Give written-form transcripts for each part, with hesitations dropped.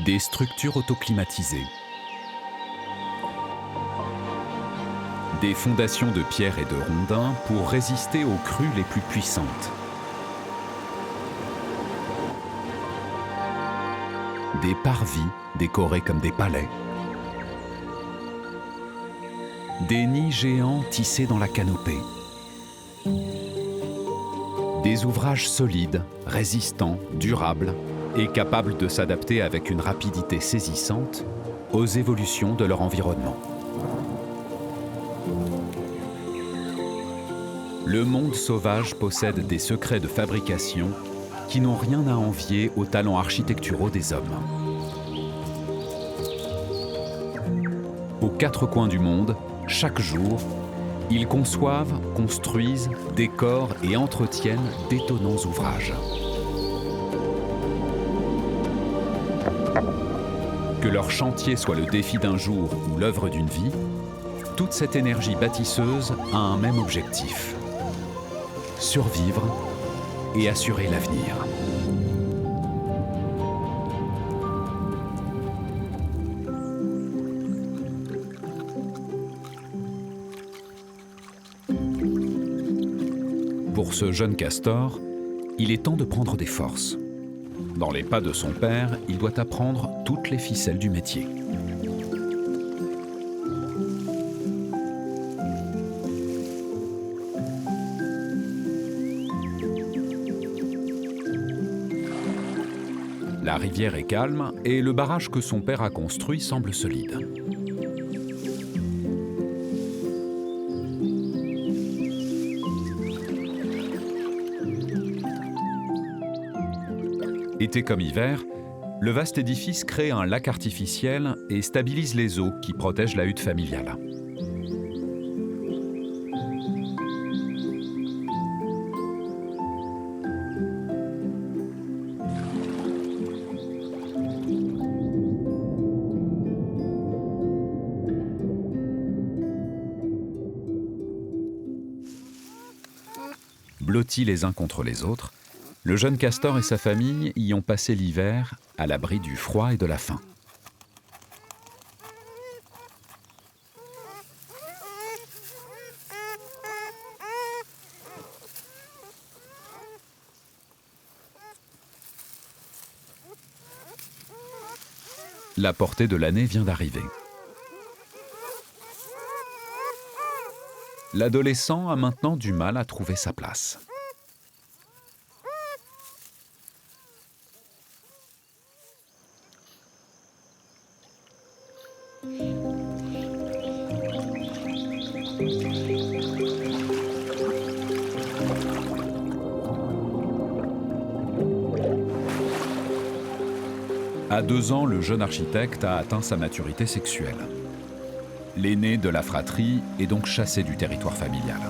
Des structures autoclimatisées. Des fondations de pierre et de rondins pour résister aux crues les plus puissantes. Des parvis décorés comme des palais. Des nids géants tissés dans la canopée. Des ouvrages solides, résistants, durables et capables de s'adapter avec une rapidité saisissante aux évolutions de leur environnement. Le monde sauvage possède des secrets de fabrication qui n'ont rien à envier aux talents architecturaux des hommes. Aux quatre coins du monde, chaque jour, ils conçoivent, construisent, décorent et entretiennent d'étonnants ouvrages. Que leur chantier soit le défi d'un jour ou l'œuvre d'une vie, toute cette énergie bâtisseuse a un même objectif: survivre et assurer l'avenir. Pour ce jeune castor, il est temps de prendre des forces. Dans les pas de son père, il doit apprendre toutes les ficelles du métier. La rivière est calme et le barrage que son père a construit semble solide. Été comme hiver, le vaste édifice crée un lac artificiel et stabilise les eaux qui protègent la hutte familiale. Blottis les uns contre les autres, le jeune castor et sa famille y ont passé l'hiver à l'abri du froid et de la faim. La portée de l'année vient d'arriver. L'adolescent a maintenant du mal à trouver sa place. À 2 ans, le jeune architecte a atteint sa maturité sexuelle. L'aîné de la fratrie est donc chassé du territoire familial.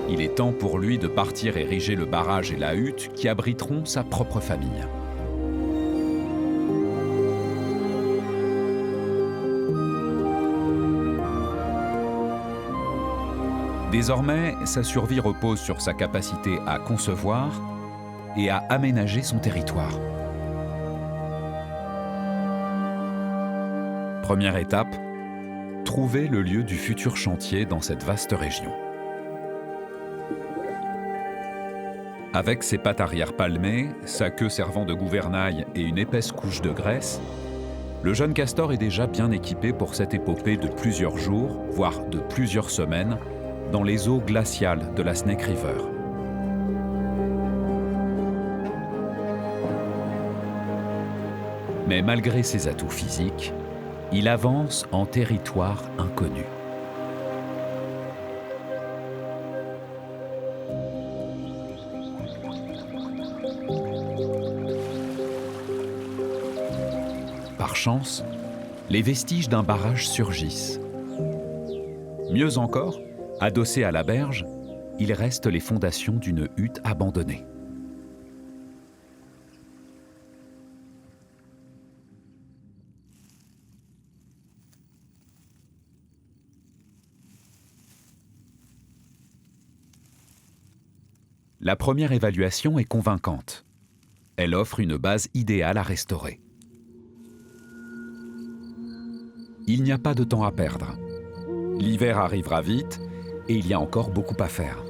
Il est temps pour lui de partir ériger le barrage et la hutte qui abriteront sa propre famille. Désormais, sa survie repose sur sa capacité à concevoir et à aménager son territoire. Première étape, trouver le lieu du futur chantier dans cette vaste région. Avec ses pattes arrière palmées, sa queue servant de gouvernail et une épaisse couche de graisse, le jeune castor est déjà bien équipé pour cette épopée de plusieurs jours, voire de plusieurs semaines, dans les eaux glaciales de la Snake River. Mais malgré ses atouts physiques, il avance en territoire inconnu. Par chance, les vestiges d'un barrage surgissent. Mieux encore, adossé à la berge, il reste les fondations d'une hutte abandonnée. La première évaluation est convaincante. Elle offre une base idéale à restaurer. Il n'y a pas de temps à perdre. L'hiver arrivera vite et il y a encore beaucoup à faire.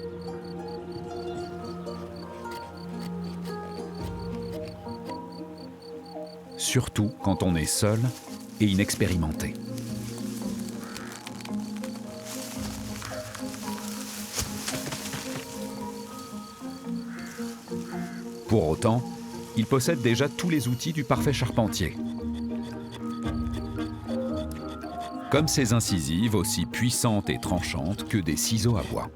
Surtout quand on est seul et inexpérimenté. Pour autant, il possède déjà tous les outils du parfait charpentier. Comme ses incisives aussi puissantes et tranchantes que des ciseaux à bois.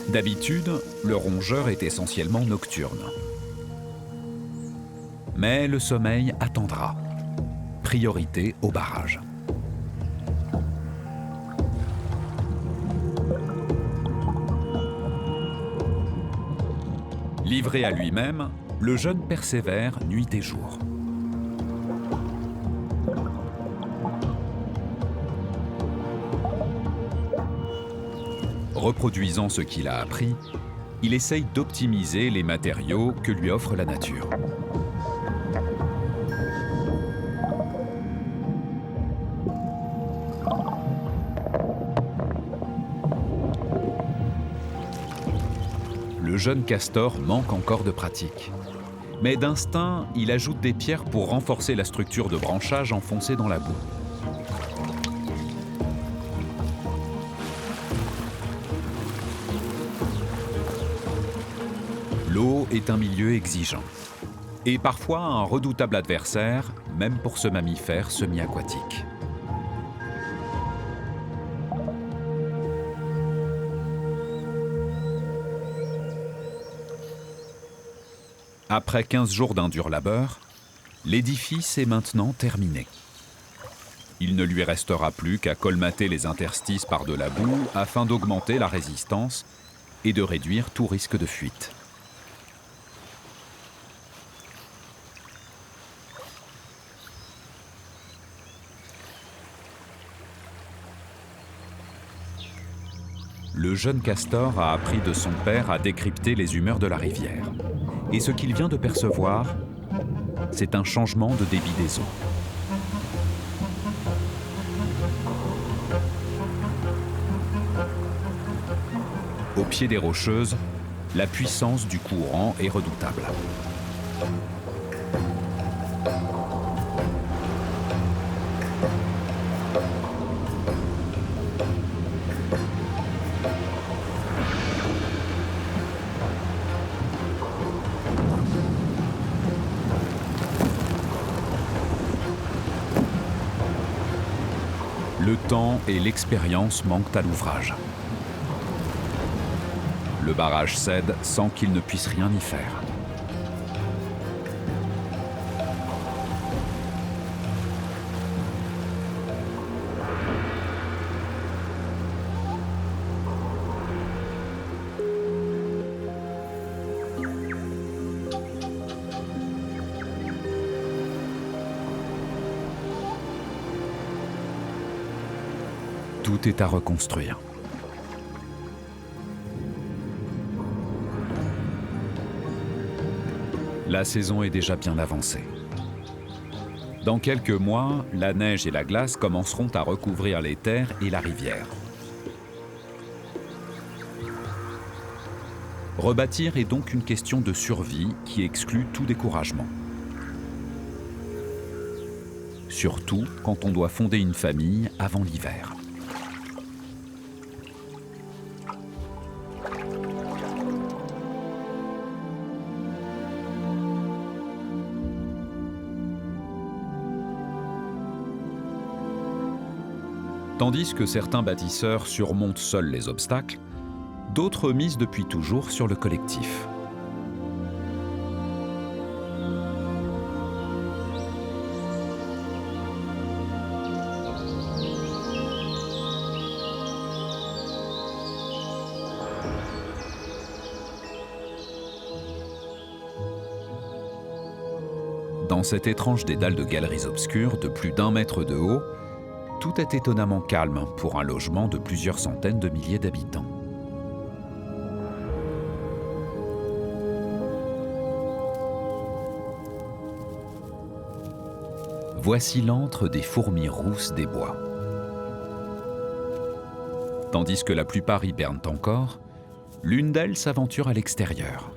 D'habitude, le rongeur est essentiellement nocturne. Mais le sommeil attendra. Priorité au barrage. Livré à lui-même, le jeune persévère nuit et jour. Reproduisant ce qu'il a appris, il essaye d'optimiser les matériaux que lui offre la nature. Le jeune castor manque encore de pratique. Mais d'instinct, il ajoute des pierres pour renforcer la structure de branchage enfoncée dans la boue. L'eau est un milieu exigeant. Et parfois un redoutable adversaire, même pour ce mammifère semi-aquatique. Après 15 jours d'un dur labeur, l'édifice est maintenant terminé. Il ne lui restera plus qu'à colmater les interstices par de la boue afin d'augmenter la résistance et de réduire tout risque de fuite. Le jeune castor a appris de son père à décrypter les humeurs de la rivière. Et ce qu'il vient de percevoir, c'est un changement de débit des eaux. Au pied des Rocheuses, la puissance du courant est redoutable. Le temps et l'expérience manquent à l'ouvrage. Le barrage cède sans qu'il ne puisse rien y faire. Tout est à reconstruire. La saison est déjà bien avancée. Dans quelques mois, la neige et la glace commenceront à recouvrir les terres et la rivière. Rebâtir est donc une question de survie qui exclut tout découragement. Surtout quand on doit fonder une famille avant l'hiver. Tandis que certains bâtisseurs surmontent seuls les obstacles, d'autres misent depuis toujours sur le collectif. Dans cette étrange dédale de galeries obscures de plus d'1 mètre de haut, tout est étonnamment calme pour un logement de plusieurs centaines de milliers d'habitants. Voici l'antre des fourmis rousses des bois. Tandis que la plupart hibernent encore, l'une d'elles s'aventure à l'extérieur.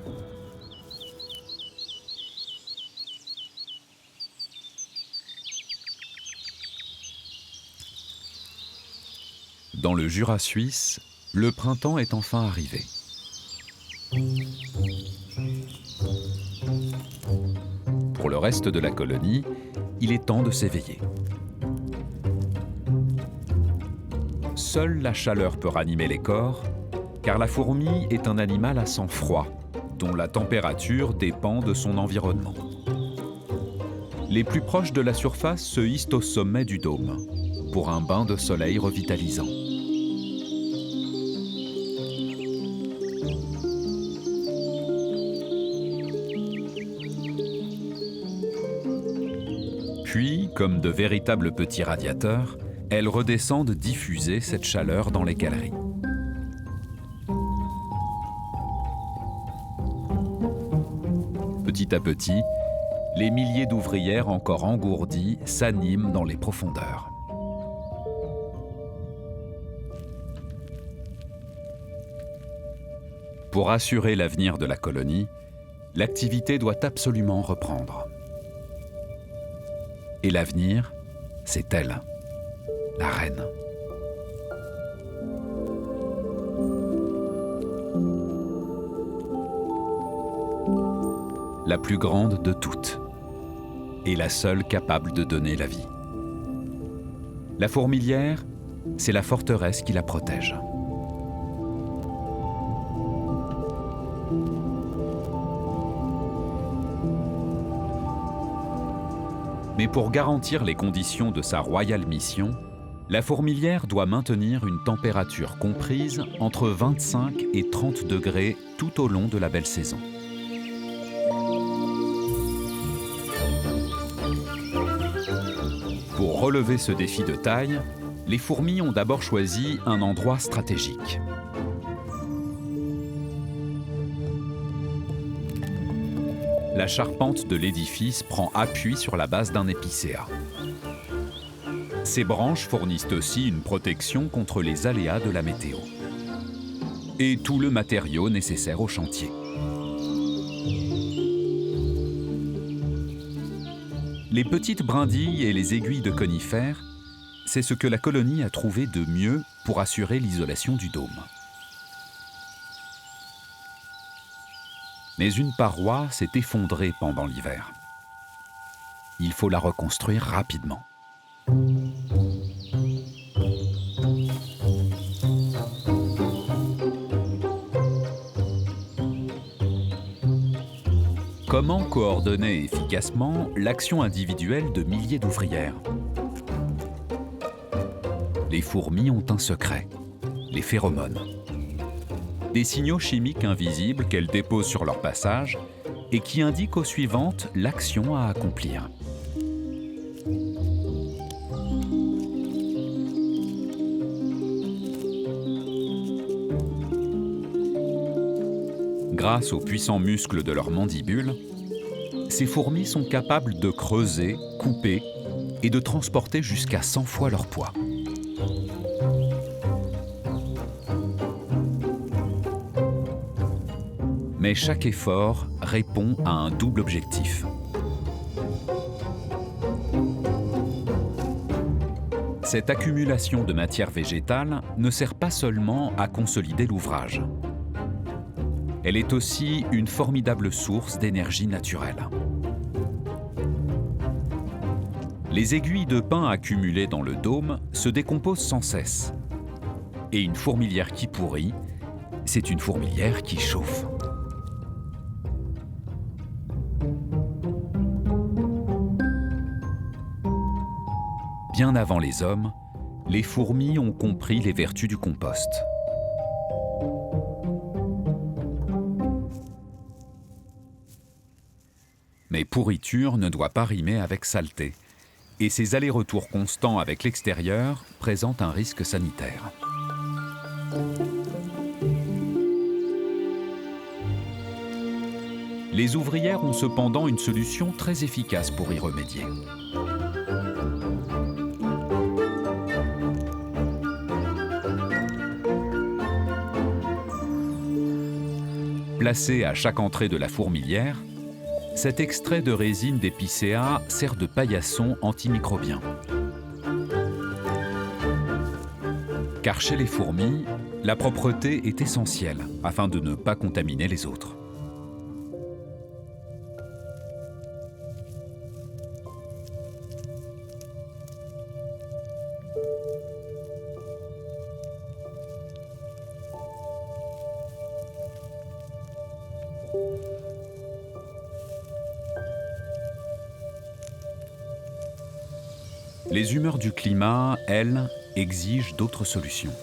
Dans le Jura suisse, le printemps est enfin arrivé. Pour le reste de la colonie, il est temps de s'éveiller. Seule la chaleur peut ranimer les corps, car la fourmi est un animal à sang froid, dont la température dépend de son environnement. Les plus proches de la surface se hissent au sommet du dôme, pour un bain de soleil revitalisant. Puis, comme de véritables petits radiateurs, elles redescendent diffuser cette chaleur dans les galeries. Petit à petit, les milliers d'ouvrières encore engourdies s'animent dans les profondeurs. Pour assurer l'avenir de la colonie, l'activité doit absolument reprendre. Et l'avenir, c'est elle, la reine. La plus grande de toutes, et la seule capable de donner la vie. La fourmilière, c'est la forteresse qui la protège. Mais pour garantir les conditions de sa royale mission, la fourmilière doit maintenir une température comprise entre 25 et 30 degrés tout au long de la belle saison. Pour relever ce défi de taille, les fourmis ont d'abord choisi un endroit stratégique. La charpente de l'édifice prend appui sur la base d'un épicéa. Ces branches fournissent aussi une protection contre les aléas de la météo. Et tout le matériau nécessaire au chantier. Les petites brindilles et les aiguilles de conifères, c'est ce que la colonie a trouvé de mieux pour assurer l'isolation du dôme. Mais une paroi s'est effondrée pendant l'hiver. Il faut la reconstruire rapidement. Comment coordonner efficacement l'action individuelle de milliers d'ouvrières ? Les fourmis ont un secret, les phéromones. Des signaux chimiques invisibles qu'elles déposent sur leur passage et qui indiquent aux suivantes l'action à accomplir. Grâce aux puissants muscles de leurs mandibules, ces fourmis sont capables de creuser, couper et de transporter jusqu'à 100 fois leur poids. Mais chaque effort répond à un double objectif. Cette accumulation de matière végétale ne sert pas seulement à consolider l'ouvrage. Elle est aussi une formidable source d'énergie naturelle. Les aiguilles de pin accumulées dans le dôme se décomposent sans cesse. Et une fourmilière qui pourrit, c'est une fourmilière qui chauffe. Bien avant les hommes, les fourmis ont compris les vertus du compost. Mais Mais pourriture ne doit pas rimer avec saleté, et ces allers-retours constants avec l'extérieur présentent un risque sanitaire. Les ouvrières ont cependant une solution très efficace pour y remédier. Placé à chaque entrée de la fourmilière, cet extrait de résine d'épicéa sert de paillasson antimicrobien. Car chez les fourmis, la propreté est essentielle afin de ne pas contaminer les autres. Les humeurs du climat, elles, exigent d'autres solutions.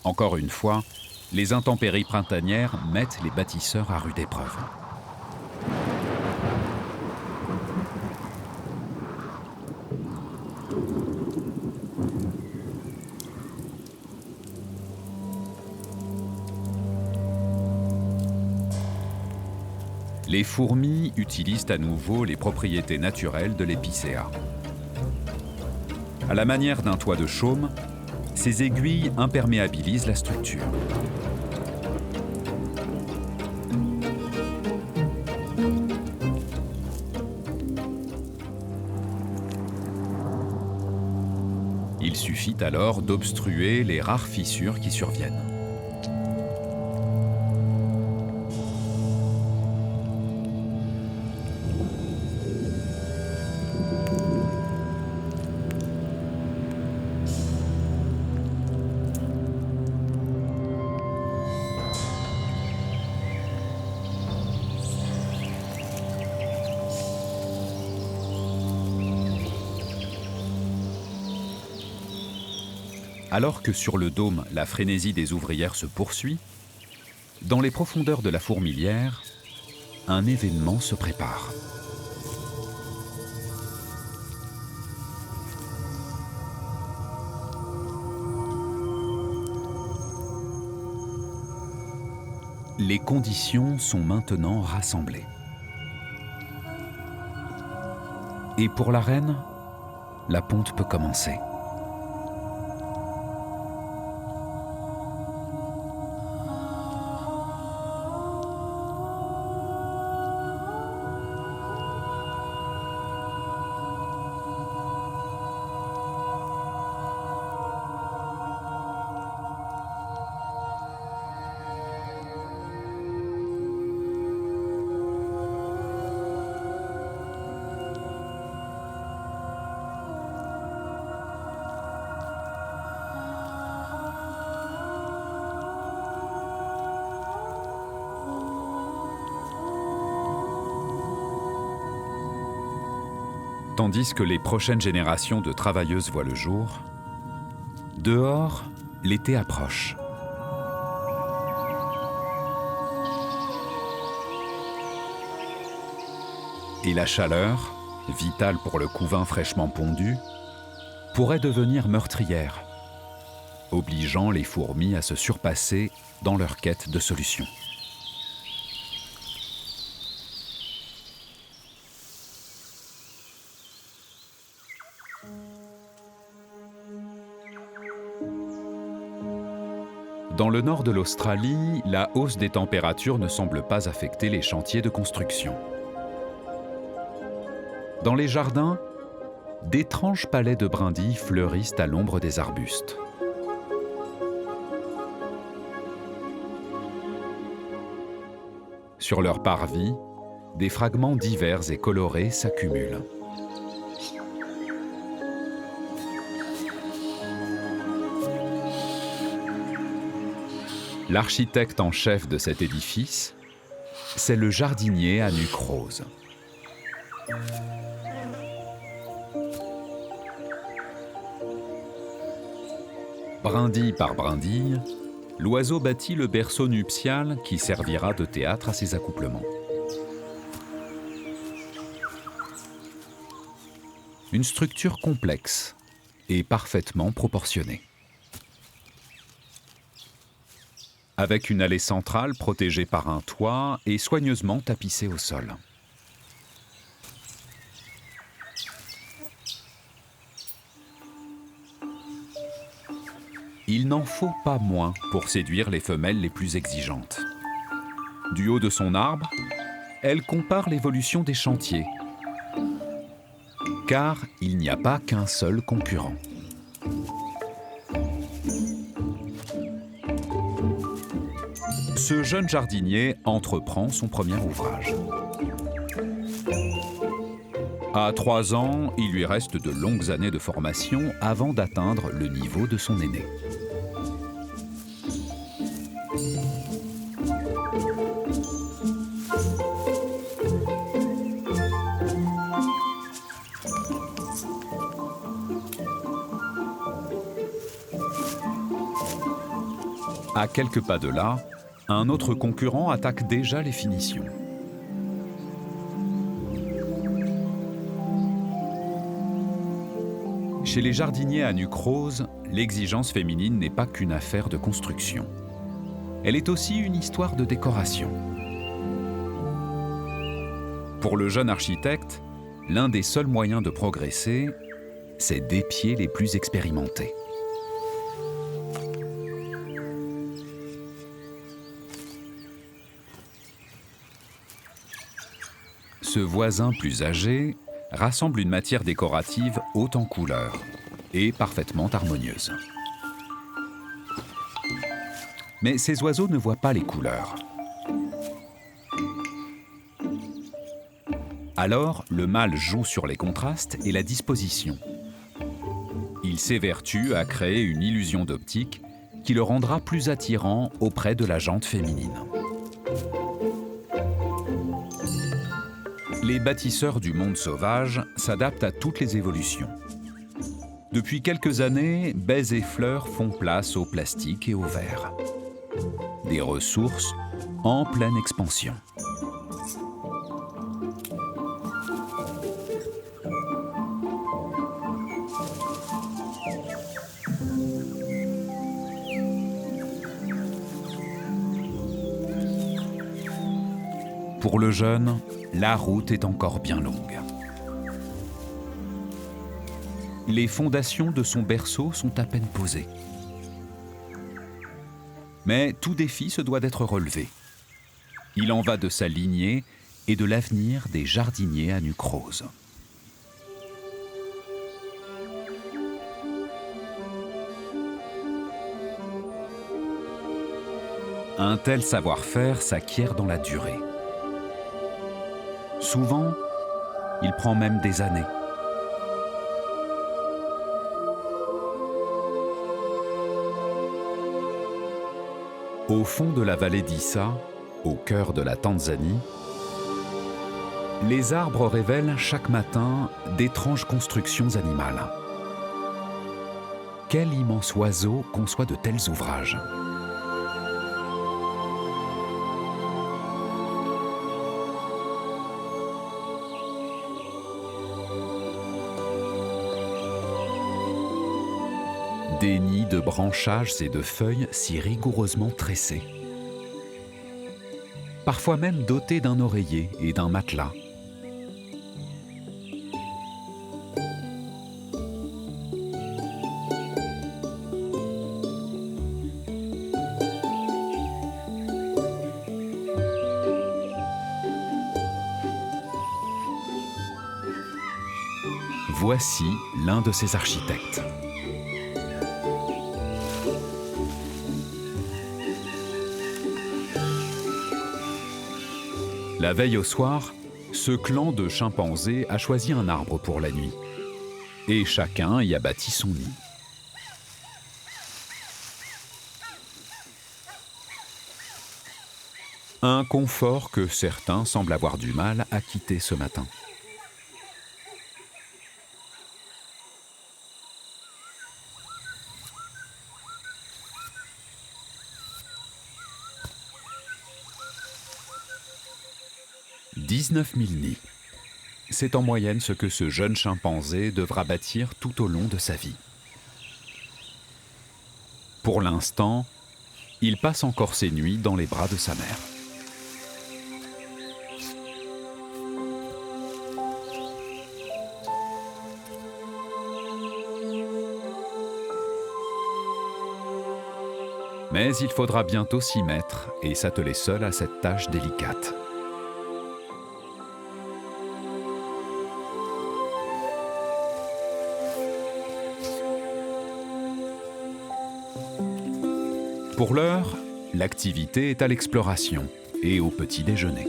Encore une fois, les intempéries printanières mettent les bâtisseurs à rude épreuve. Les fourmis utilisent à nouveau les propriétés naturelles de l'épicéa. À la manière d'un toit de chaume, ces aiguilles imperméabilisent la structure. Il suffit alors d'obstruer les rares fissures qui surviennent. Alors que sur le dôme, la frénésie des ouvrières se poursuit, dans les profondeurs de la fourmilière, un événement se prépare. Les conditions sont maintenant rassemblées. Et pour la reine, la ponte peut commencer. Tandis que les prochaines générations de travailleuses voient le jour, dehors, l'été approche. Et la chaleur, vitale pour le couvain fraîchement pondu, pourrait devenir meurtrière, obligeant les fourmis à se surpasser dans leur quête de solutions. Dans le nord de l'Australie, la hausse des températures ne semble pas affecter les chantiers de construction. Dans les jardins, d'étranges palais de brindilles fleurissent à l'ombre des arbustes. Sur leur parvis, des fragments divers et colorés s'accumulent. L'architecte en chef de cet édifice, c'est le jardinier à nuque rose. Brindille par brindille, l'oiseau bâtit le berceau nuptial qui servira de théâtre à ses accouplements. Une structure complexe et parfaitement proportionnée. Avec une allée centrale protégée par un toit et soigneusement tapissée au sol. Il n'en faut pas moins pour séduire les femelles les plus exigeantes. Du haut de son arbre, elle compare l'évolution des chantiers. Car il n'y a pas qu'un seul concurrent. Ce jeune jardinier entreprend son premier ouvrage. À 3 ans, il lui reste de longues années de formation avant d'atteindre le niveau de son aîné. À quelques pas de là, un autre concurrent attaque déjà les finitions. Chez les jardiniers à nuque rose, l'exigence féminine n'est pas qu'une affaire de construction. Elle est aussi une histoire de décoration. Pour le jeune architecte, l'un des seuls moyens de progresser, c'est d'épier les plus expérimentés. Ce voisin plus âgé rassemble une matière décorative haute en couleurs et parfaitement harmonieuse. Mais ces oiseaux ne voient pas les couleurs. Alors, le mâle joue sur les contrastes et la disposition. Il s'évertue à créer une illusion d'optique qui le rendra plus attirant auprès de la gente féminine. Les bâtisseurs du monde sauvage s'adaptent à toutes les évolutions. Depuis quelques années, baies et fleurs font place au plastique et au verre. Des ressources en pleine expansion. Pour le jeune, la route est encore bien longue. Les fondations de son berceau sont à peine posées. Mais tout défi se doit d'être relevé. Il en va de sa lignée et de l'avenir des jardiniers à nuque rose. Un tel savoir-faire s'acquiert dans la durée. Souvent, il prend même des années. Au fond de la vallée d'Issa, au cœur de la Tanzanie, les arbres révèlent chaque matin d'étranges constructions animales. Quel immense oiseau conçoit de tels ouvrages ? Des nids de branchages et de feuilles si rigoureusement tressés. Parfois même dotés d'un oreiller et d'un matelas. Voici l'un de ces architectes. La veille au soir, ce clan de chimpanzés a choisi un arbre pour la nuit. Et chacun y a bâti son nid. Un confort que certains semblent avoir du mal à quitter ce matin. 19 000 nids. C'est en moyenne ce que ce jeune chimpanzé devra bâtir tout au long de sa vie. Pour l'instant, il passe encore ses nuits dans les bras de sa mère. Mais il faudra bientôt s'y mettre et s'atteler seul à cette tâche délicate. Pour l'heure, l'activité est à l'exploration et au petit déjeuner.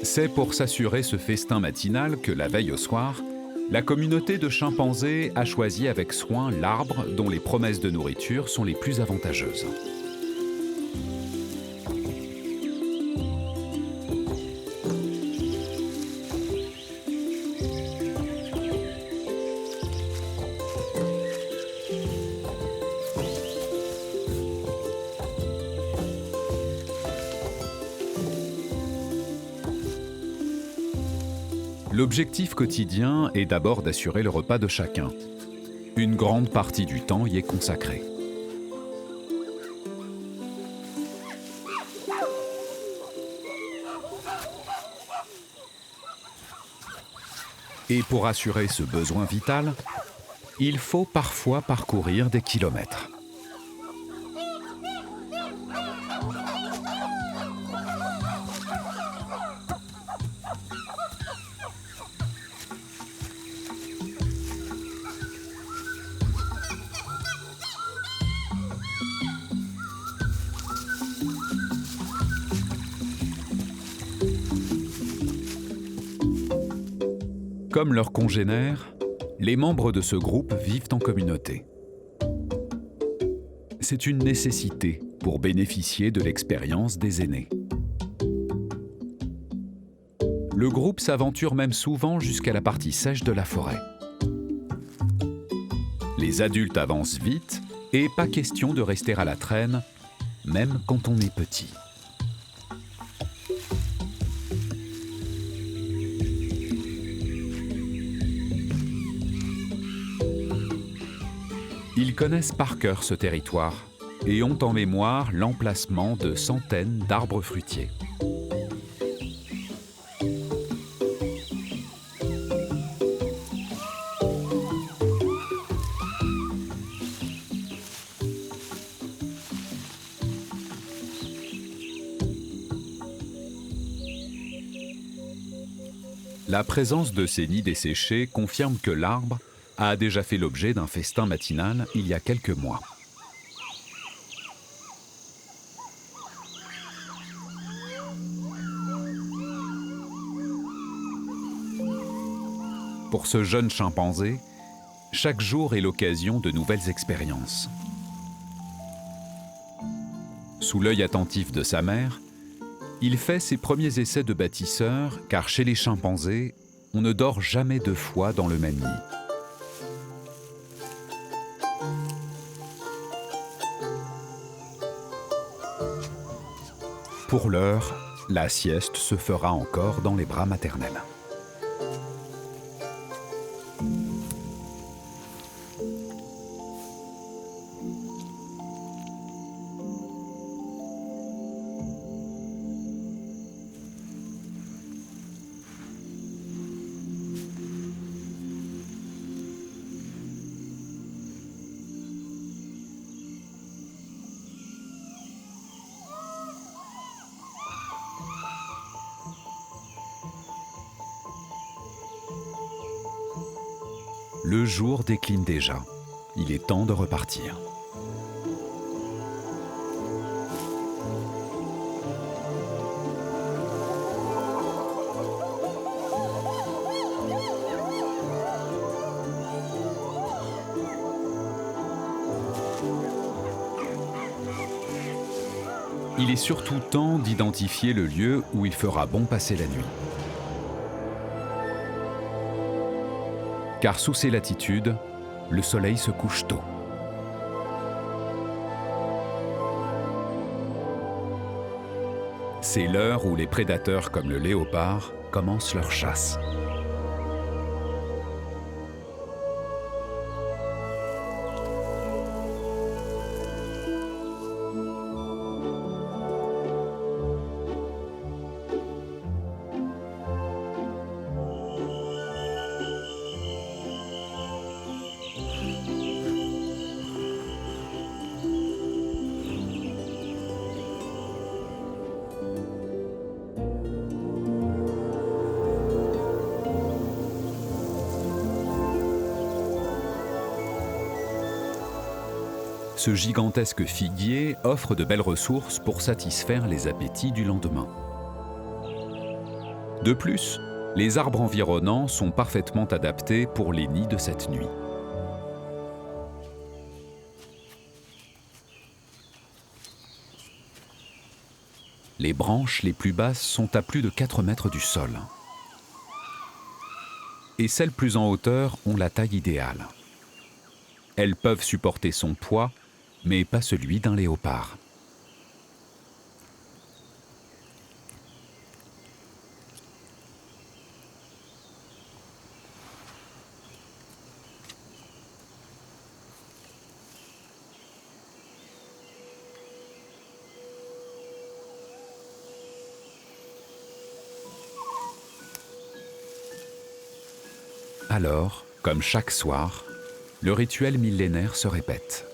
C'est pour s'assurer ce festin matinal que la veille au soir, la communauté de chimpanzés a choisi avec soin l'arbre dont les promesses de nourriture sont les plus avantageuses. L'objectif quotidien est d'abord d'assurer le repas de chacun. Une grande partie du temps y est consacrée. Et pour assurer ce besoin vital, il faut parfois parcourir des kilomètres. Comme leurs congénères, les membres de ce groupe vivent en communauté. C'est une nécessité pour bénéficier de l'expérience des aînés. Le groupe s'aventure même souvent jusqu'à la partie sèche de la forêt. Les adultes avancent vite et pas question de rester à la traîne, même quand on est petit. Ils connaissent par cœur ce territoire et ont en mémoire l'emplacement de centaines d'arbres fruitiers. La présence de ces nids desséchés confirme que l'arbre a déjà fait l'objet d'un festin matinal il y a quelques mois. Pour ce jeune chimpanzé, chaque jour est l'occasion de nouvelles expériences. Sous l'œil attentif de sa mère, il fait ses premiers essais de bâtisseur, car chez les chimpanzés, on ne dort jamais deux fois dans le même nid. Pour l'heure, la sieste se fera encore dans les bras maternels. Le jour décline déjà. Il est temps de repartir. Il est surtout temps d'identifier le lieu où il fera bon passer la nuit. Car sous ces latitudes, le soleil se couche tôt. C'est l'heure où les prédateurs comme le léopard commencent leur chasse. Ce gigantesque figuier offre de belles ressources pour satisfaire les appétits du lendemain. De plus, les arbres environnants sont parfaitement adaptés pour les nids de cette nuit. Les branches les plus basses sont à plus de 4 mètres du sol. Et celles plus en hauteur ont la taille idéale. Elles peuvent supporter son poids, mais pas celui d'un léopard. Alors, comme chaque soir, le rituel millénaire se répète.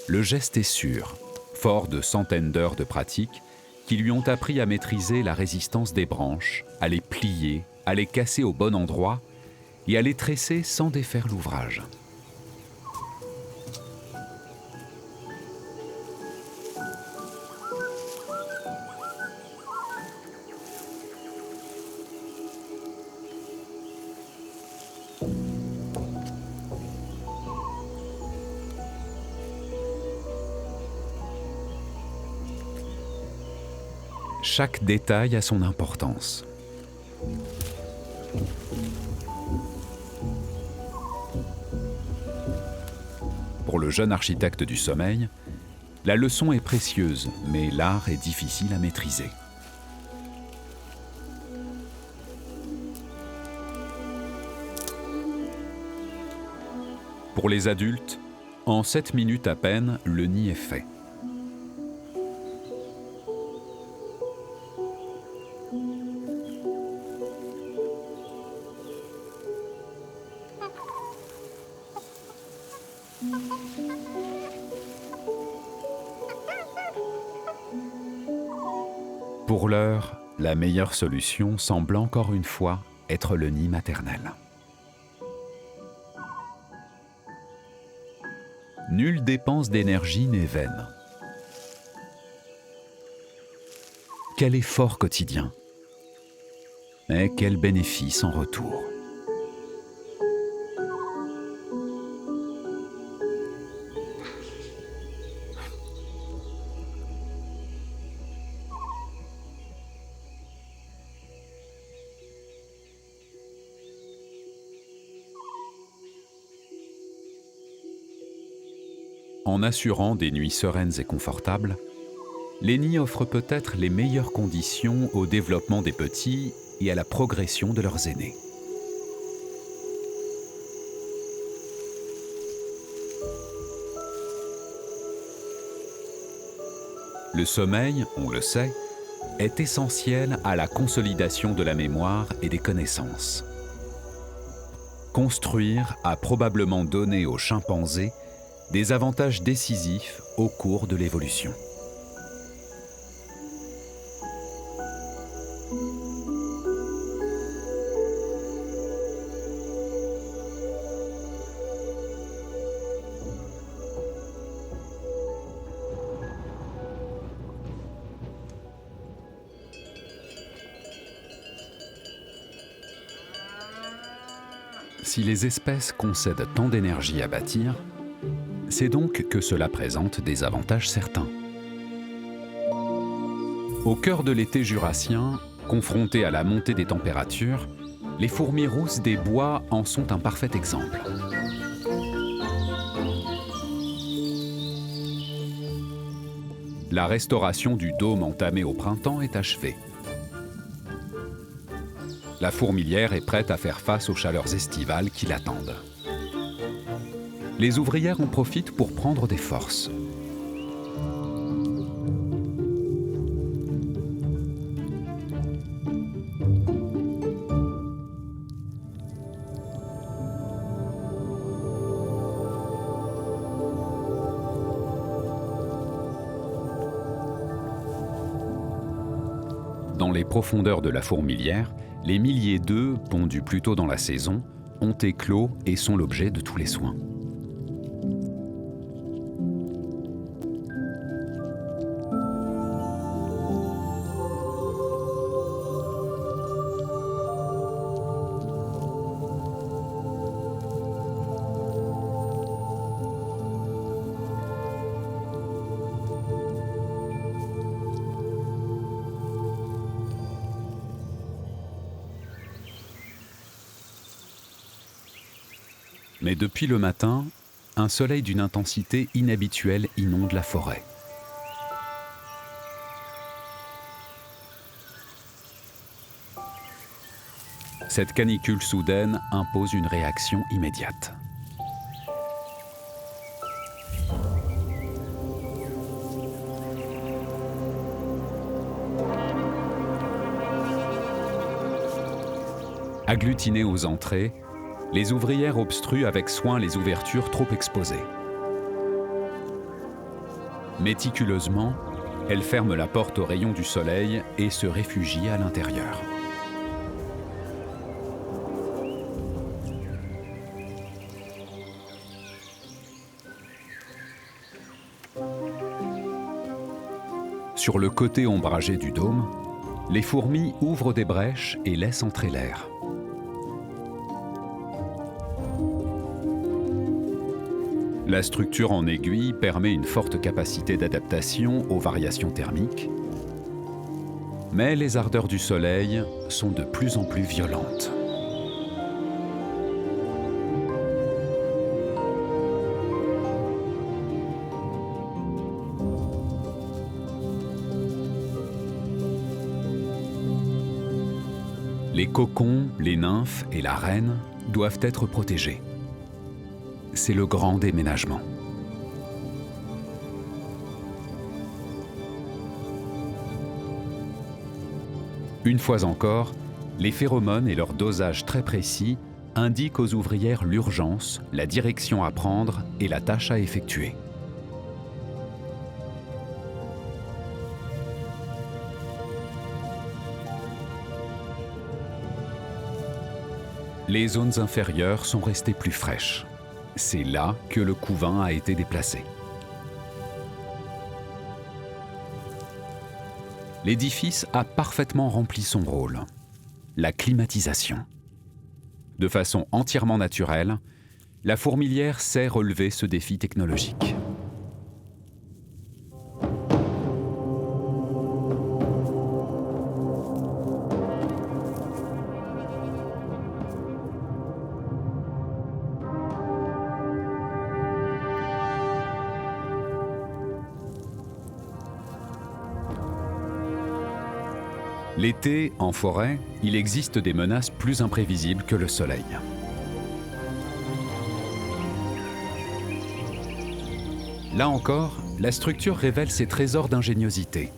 Le geste est sûr, fort de centaines d'heures de pratique qui lui ont appris à maîtriser la résistance des branches, à les plier, à les casser au bon endroit et à les tresser sans défaire l'ouvrage. Chaque détail a son importance. Pour le jeune architecte du sommeil, la leçon est précieuse, mais l'art est difficile à maîtriser. Pour les adultes, en 7 minutes à peine, le nid est fait. Pour l'heure, la meilleure solution semble encore une fois être le nid maternel. Nulle dépense d'énergie n'est vaine. Quel effort quotidien, mais quel bénéfice en retour. En assurant des nuits sereines et confortables, les nids offrent peut-être les meilleures conditions au développement des petits et à la progression de leurs aînés. Le sommeil, on le sait, est essentiel à la consolidation de la mémoire et des connaissances. Construire a probablement donné aux chimpanzés des avantages décisifs au cours de l'évolution. Si les espèces concèdent tant d'énergie à bâtir, c'est donc que cela présente des avantages certains. Au cœur de l'été jurassien, confronté à la montée des températures, Les fourmis rousses des bois en sont un parfait exemple. La restauration du dôme entamée au printemps est achevée. La fourmilière est prête à faire face aux chaleurs estivales qui l'attendent. Les ouvrières en profitent pour prendre des forces. Dans les profondeurs de la fourmilière, les milliers d'œufs, pondus plus tôt dans la saison, ont éclos et sont l'objet de tous les soins. Mais depuis le matin, un soleil d'une intensité inhabituelle inonde la forêt. Cette canicule soudaine impose une réaction immédiate. Agglutinées aux entrées, les ouvrières obstruent avec soin les ouvertures trop exposées. Méticuleusement, elles ferment la porte aux rayons du soleil et se réfugient à l'intérieur. Sur le côté ombragé du dôme, les fourmis ouvrent des brèches et laissent entrer l'air. La structure en aiguille permet une forte capacité d'adaptation aux variations thermiques, mais les ardeurs du soleil sont de plus en plus violentes. Les cocons, les nymphes et la reine doivent être protégés. C'est le grand déménagement. Une fois encore, les phéromones et leur dosage très précis indiquent aux ouvrières l'urgence, la direction à prendre et la tâche à effectuer. Les zones inférieures sont restées plus fraîches. C'est là que le couvain a été déplacé. L'édifice a parfaitement rempli son rôle, la climatisation. De façon entièrement naturelle, la fourmilière sait relever ce défi technologique. L'été, en forêt, il existe des menaces plus imprévisibles que le soleil. Là encore, la structure révèle ses trésors d'ingéniosité.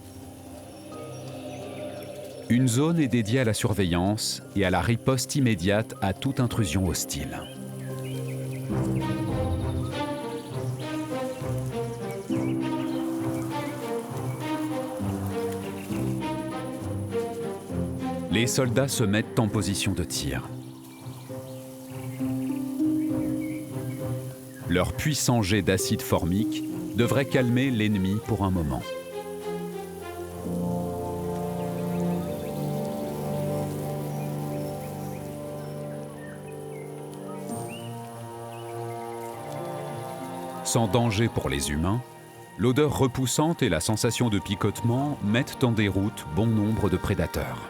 Une zone est dédiée à la surveillance et à la riposte immédiate à toute intrusion hostile. Les soldats se mettent en position de tir. Leur puissant jet d'acide formique devrait calmer l'ennemi pour un moment. Sans danger pour les humains, l'odeur repoussante et la sensation de picotement mettent en déroute bon nombre de prédateurs.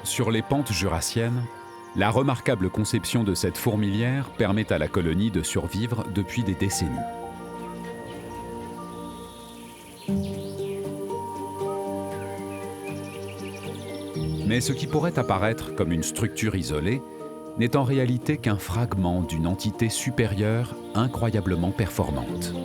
Sur les pentes jurassiennes, la remarquable conception de cette fourmilière permet à la colonie de survivre depuis des décennies. Mais ce qui pourrait apparaître comme une structure isolée n'est en réalité qu'un fragment d'une entité supérieure incroyablement performante.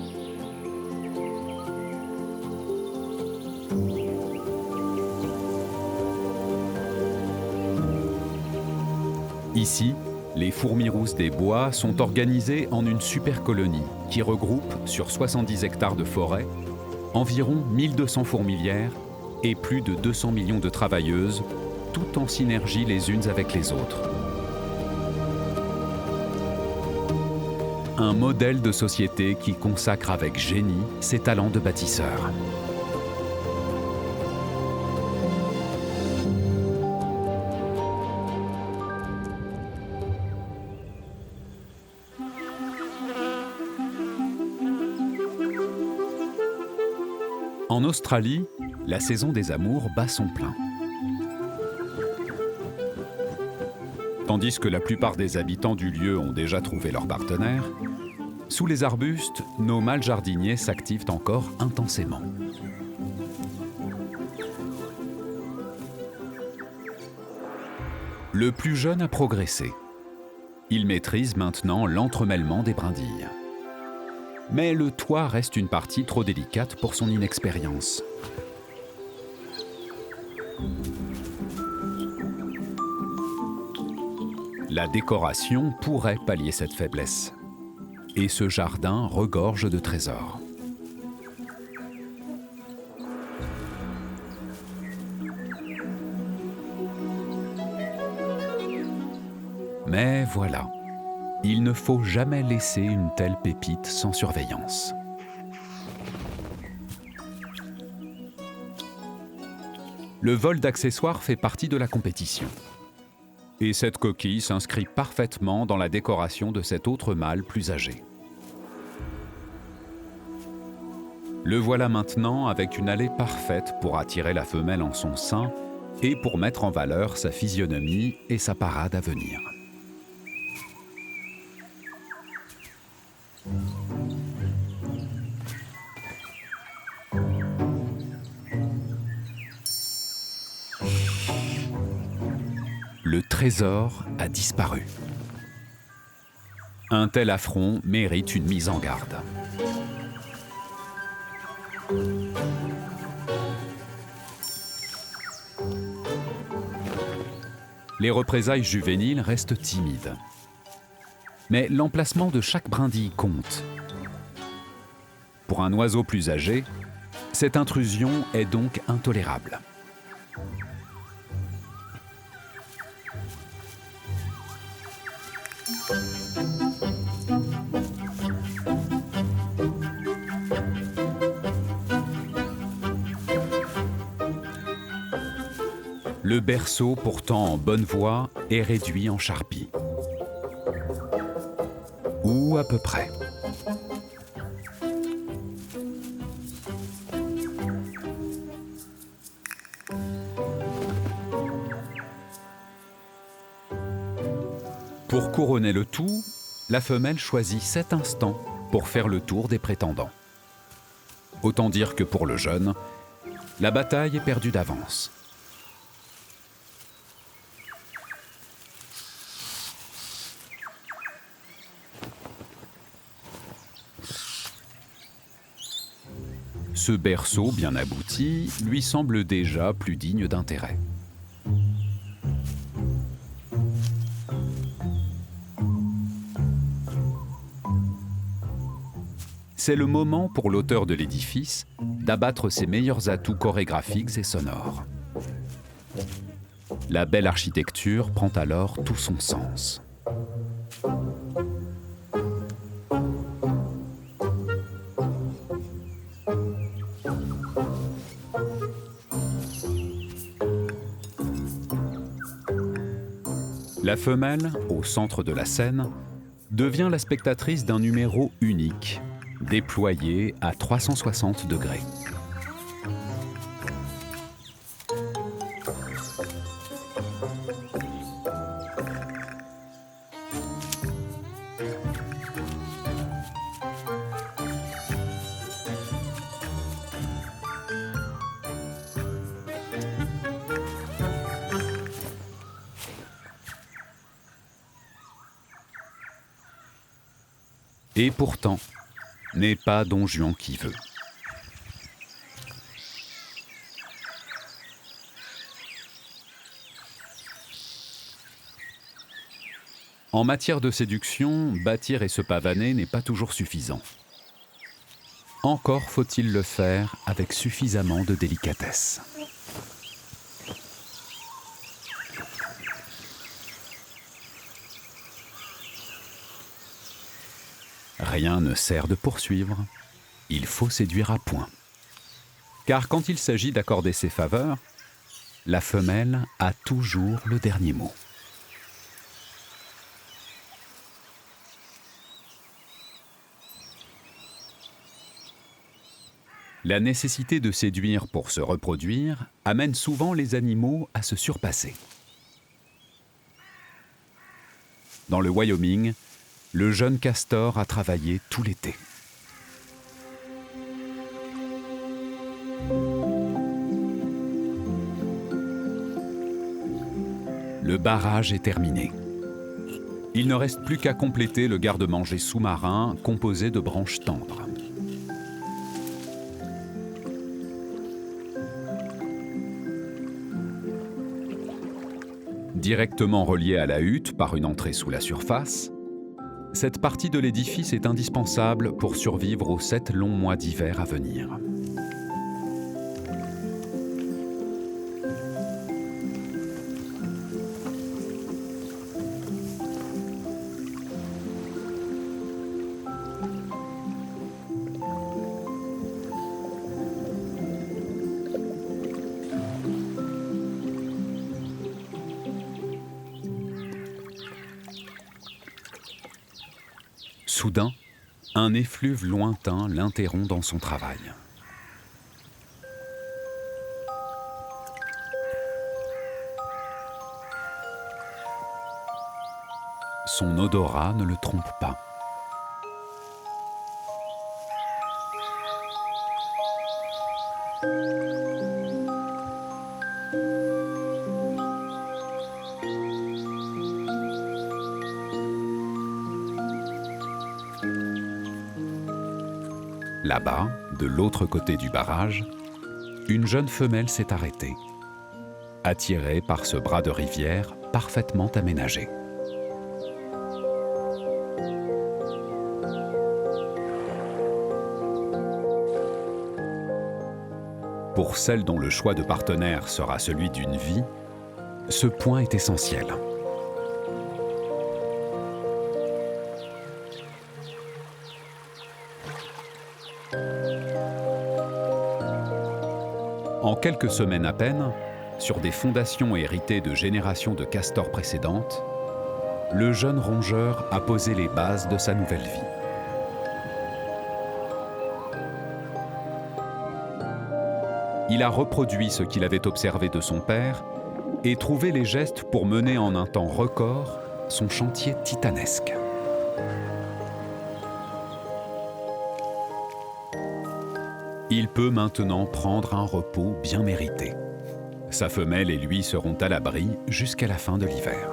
Ici, les fourmis rousses des bois sont organisées en une supercolonie qui regroupe, sur 70 hectares de forêt, environ 1200 fourmilières et plus de 200 millions de travailleuses, toutes en synergie les unes avec les autres. Un modèle de société qui consacre avec génie ses talents de bâtisseur. En Australie, la saison des amours bat son plein. Tandis que la plupart des habitants du lieu ont déjà trouvé leur partenaire, sous les arbustes, nos mâles jardiniers s'activent encore intensément. Le plus jeune a progressé. Il maîtrise maintenant l'entremêlement des brindilles. Mais le toit reste une partie trop délicate pour son inexpérience. La décoration pourrait pallier cette faiblesse. Et ce jardin regorge de trésors. Mais voilà. Il ne faut jamais laisser une telle pépite sans surveillance. Le vol d'accessoires fait partie de la compétition. Et cette coquille s'inscrit parfaitement dans la décoration de cet autre mâle plus âgé. Le voilà maintenant avec une allée parfaite pour attirer la femelle en son sein et pour mettre en valeur sa physionomie et sa parade à venir. Le trésor a disparu. Un tel affront mérite une mise en garde. Les représailles juvéniles restent timides. Mais l'emplacement de chaque brindille compte. Pour un oiseau plus âgé, cette intrusion est donc intolérable. Le berceau, pourtant en bonne voie, est réduit en charpie. Ou à peu près. Pour couronner le tout, la femelle choisit cet instant pour faire le tour des prétendants. Autant dire que pour le jeune, la bataille est perdue d'avance. Ce berceau bien abouti lui semble déjà plus digne d'intérêt. C'est le moment pour l'auteur de l'édifice d'abattre ses meilleurs atouts chorégraphiques et sonores. La belle architecture prend alors tout son sens. La femelle, au centre de la scène, devient la spectatrice d'un numéro unique, déployé à 360 degrés. Et pourtant, n'est pas Don Juan qui veut. En matière de séduction, bâtir et se pavaner n'est pas toujours suffisant. Encore faut-il le faire avec suffisamment de délicatesse. Rien ne sert de poursuivre, il faut séduire à point. Car quand il s'agit d'accorder ses faveurs, la femelle a toujours le dernier mot. La nécessité de séduire pour se reproduire amène souvent les animaux à se surpasser. Dans le Wyoming, le jeune castor a travaillé tout l'été. Le barrage est terminé. Il ne reste plus qu'à compléter le garde-manger sous-marin composé de branches tendres. Directement reliée à la hutte par une entrée sous la surface, cette partie de l'édifice est indispensable pour survivre aux 7 longs mois d'hiver à venir. Soudain, un effluve lointain l'interrompt dans son travail. Son odorat ne le trompe pas. Là-bas, de l'autre côté du barrage, une jeune femelle s'est arrêtée, attirée par ce bras de rivière parfaitement aménagé. Pour celle dont le choix de partenaire sera celui d'une vie, ce point est essentiel. En quelques semaines à peine, sur des fondations héritées de générations de castors précédentes, le jeune rongeur a posé les bases de sa nouvelle vie. Il a reproduit ce qu'il avait observé de son père et trouvé les gestes pour mener en un temps record son chantier titanesque. Il peut maintenant prendre un repos bien mérité. Sa femelle et lui seront à l'abri jusqu'à la fin de l'hiver.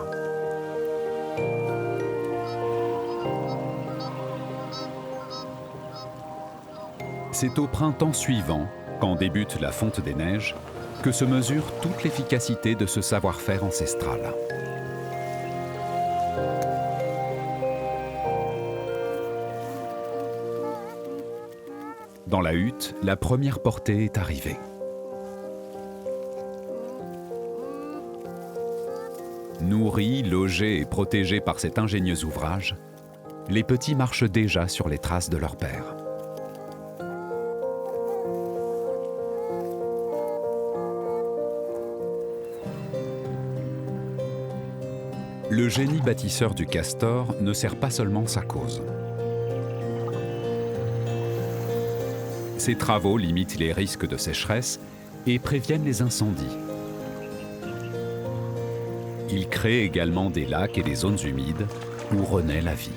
C'est au printemps suivant, quand débute la fonte des neiges, que se mesure toute l'efficacité de ce savoir-faire ancestral. Dans la hutte, la première portée est arrivée. Nourris, logés et protégés par cet ingénieux ouvrage, les petits marchent déjà sur les traces de leur père. Le génie bâtisseur du castor ne sert pas seulement sa cause. Ses travaux limitent les risques de sécheresse et préviennent les incendies. Il crée également des lacs et des zones humides où renaît la vie.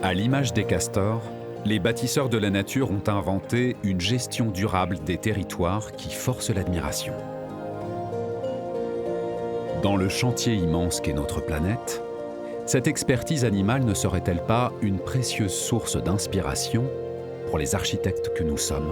À l'image des castors, les bâtisseurs de la nature ont inventé une gestion durable des territoires qui force l'admiration. Dans le chantier immense qu'est notre planète, cette expertise animale ne serait-elle pas une précieuse source d'inspiration pour les architectes que nous sommes ?